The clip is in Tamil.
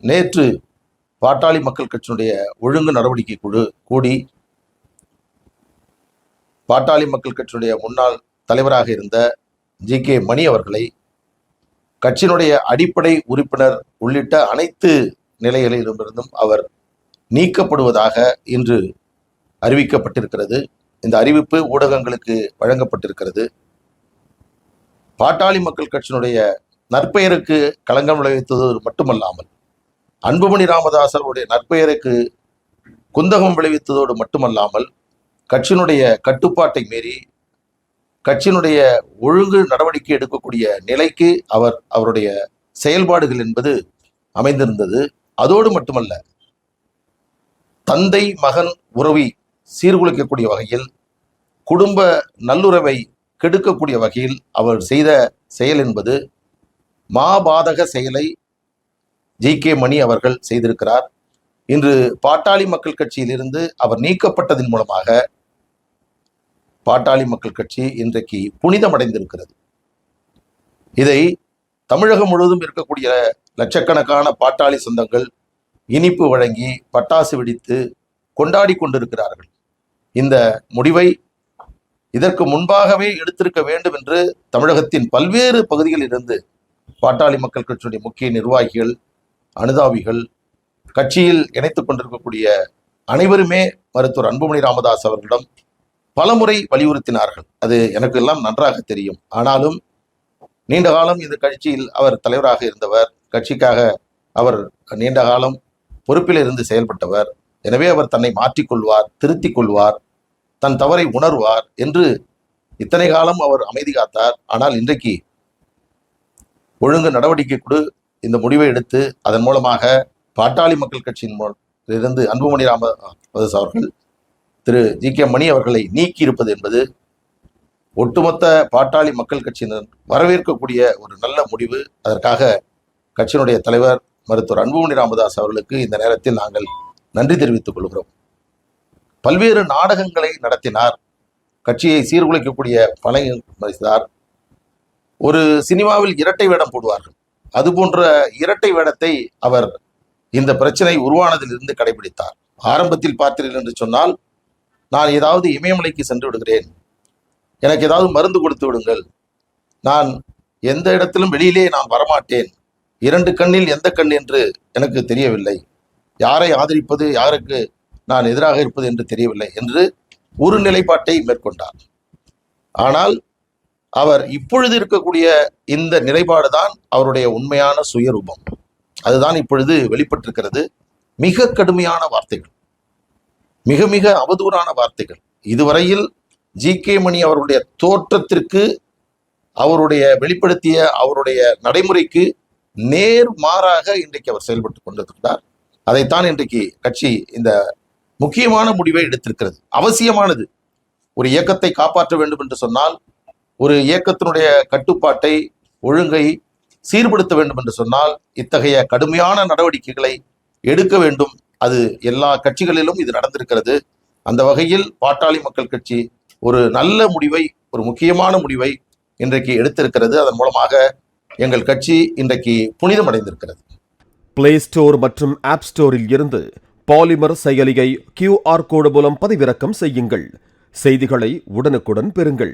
நேற்று பாட்டாளி மக்கள் கட்சியினுடைய ஒழுங்கு நடவடிக்கை குழு கூடி பாட்டாளி மக்கள் கட்சியினுடைய முன்னாள் தலைவராக இருந்த ஜி.கே. மணி அவர்களை கட்சியினுடைய அடிப்படை உறுப்பினர் உள்ளிட்ட அனைத்து நிலைகளிலிருந்தும் அவர் நீக்கப்படுவதாக இன்று அறிவிக்கப்பட்டிருக்கிறது. இந்த அறிவிப்பு ஊடகங்களுக்கு வழங்கப்பட்டிருக்கிறது. பாட்டாளி மக்கள் கட்சியினுடைய நற்பெயருக்கு களங்கம் விளைவித்தது மட்டுமல்லாமல் அன்புமணி ராமதாஸ் அவருடைய நற்பெயருக்கு குந்தகம் விளைவித்ததோடு மட்டுமல்லாமல் கட்சியினுடைய கட்டுப்பாட்டை மீறி கட்சியினுடைய ஒழுங்கு நடவடிக்கை எடுக்கக்கூடிய நிலைக்கு அவருடைய செயல்பாடுகள் என்பது அமைந்திருந்தது. அதோடு மட்டுமல்ல, தந்தை மகன் உறவை சீர்குலைக்கக்கூடிய வகையில், குடும்ப நல்லுறவை கெடுக்கக்கூடிய வகையில் அவர் செய்த செயல் என்பது மாபாதக செயலை ஜி.கே. மணி அவர்கள் செய்திருக்கிறார். இன்று பாட்டாளி மக்கள் கட்சியிலிருந்து அவர் நீக்கப்பட்டதன் மூலமாக பாட்டாளி மக்கள் கட்சி இன்றைக்கு புனிதமடைந்திருக்கிறது. இதை தமிழகம் முழுவதும் இருக்கக்கூடிய லட்சக்கணக்கான பாட்டாளி சொந்தங்கள் இனிப்பு வழங்கி பட்டாசு வெடித்து கொண்டாடி கொண்டிருக்கிறார்கள். இந்த முடிவை இதற்கு முன்பாகவே எடுத்திருக்க வேண்டும் என்று தமிழகத்தின் பல்வேறு பகுதிகளில் இருந்து பாட்டாளி மக்கள் கட்சியுடைய முக்கிய நிர்வாகிகள், அனுதாபிகள், கட்சியில் இணைத்துக் கொண்டிருக்கக்கூடிய அனைவருமே மருத்துவர் அன்புமணி ராமதாஸ் அவர்களிடம் பலமுறை வலியுறுத்தினார்கள். அது எனக்கு எல்லாம் நன்றாக தெரியும். ஆனாலும் நீண்ட காலம் இந்த கட்சியில் அவர் தலைவராக இருந்தவர், கட்சிக்காக அவர் நீண்ட காலம் பொறுப்பில் இருந்து செயல்பட்டவர். எனவே அவர் தன்னை மாற்றிக்கொள்வார், திருத்திக் கொள்வார், தன் தவறை உணர்வார் என்று இத்தனை காலம் அவர் அமைதி காத்தார். ஆனால் இன்றைக்கு ஒழுங்கு நடவடிக்கை கொடு இந்த முடிவை எடுத்து அதன் மூலமாக பாட்டாளி மக்கள் கட்சியின் இருந்து அன்புமணி ராமதாஸ் அவர்கள் திரு ஜி.கே. மணி அவர்களை நீக்கி இருப்பது என்பது ஒட்டுமொத்த பாட்டாளி மக்கள் கட்சியினர் வரவேற்கக்கூடிய ஒரு நல்ல முடிவு. அதற்காக கட்சியினுடைய தலைவர் மருத்துவர் அன்புமணி ராமதாஸ் அவர்களுக்கு இந்த நேரத்தில் நாங்கள் நன்றி தெரிவித்துக் கொள்கிறோம். பல்வேறு நாடகங்களை நடத்தினார், கட்சியை சீர்குலைக்கக்கூடிய பணியாற்றினார். ஒரு சினிமாவில் இரட்டை வேடம் போடுவார்கள், அதுபோன்ற இரட்டை வேடத்தை அவர் இந்த பிரச்சனை உருவானதிலிருந்து கடைபிடித்தார். ஆரம்பத்தில் பார்த்தீர்கள் என்று சொன்னால், நான் ஏதாவது இமயமலைக்கு சென்று விடுகிறேன், எனக்கு ஏதாவது மருந்து கொடுத்து விடுங்கள், நான் எந்த இடத்திலும் வெளியிலே நான் வரமாட்டேன், இரண்டு கண்ணில் எந்த கண் என்று எனக்கு தெரியவில்லை, யாரை ஆதரிப்பது யாருக்கு நான் எதிராக இருப்பது என்று தெரியவில்லை என்று ஒரு நிலைப்பாட்டை மேற்கொண்டார். ஆனால் அவர் இப்பொழுது இருக்கக்கூடிய இந்த நிலைப்பாடுதான் அவருடைய உண்மையான சுயரூபம். அதுதான் இப்பொழுது வெளிப்பட்டிருக்கிறது. மிக கடுமையான வார்த்தைகள், மிக மிக அவதூறான வார்த்தைகள். இதுவரையில் ஜி.கே. மணி அவருடைய தோற்றத்திற்கு, அவருடைய வெளிப்படுத்திய அவருடைய நடைமுறைக்கு நேர் மாறாக இன்றைக்கு அவர் செயல்பட்டு கொண்டிருக்கிறார். அதைத்தான் இன்றைக்கு கட்சி இந்த முக்கியமான முடிவை எடுத்திருக்கிறது. அவசியமானது. ஒரு இயக்கத்தை காப்பாற்ற வேண்டும் என்று சொன்னால், ஒரு இயக்கத்தினுடைய கட்டுப்பாட்டை, ஒழுங்கை சீர்படுத்த வேண்டும் என்று சொன்னால் இத்தகைய கடுமையான நடவடிக்கைகளை எடுக்க வேண்டும். அது எல்லா கட்சிகளிலும் இது நடந்திருக்கிறது. அந்த வகையில் பாட்டாளி மக்கள் கட்சி ஒரு நல்ல முடிவை, ஒரு முக்கியமான முடிவை இன்றைக்கு எடுத்திருக்கிறது. அதன் மூலமாக எங்கள் கட்சி இன்றைக்கு புனிதமடைந்திருக்கிறது. பிளே ஸ்டோர் மற்றும் ஆப் ஸ்டோரில் இருந்து பாலிமர் செயலியை QR கோடு மூலம் பதிவிறக்கம் செய்யுங்கள். செய்திகளை உடனுக்குடன் பெறுங்கள்.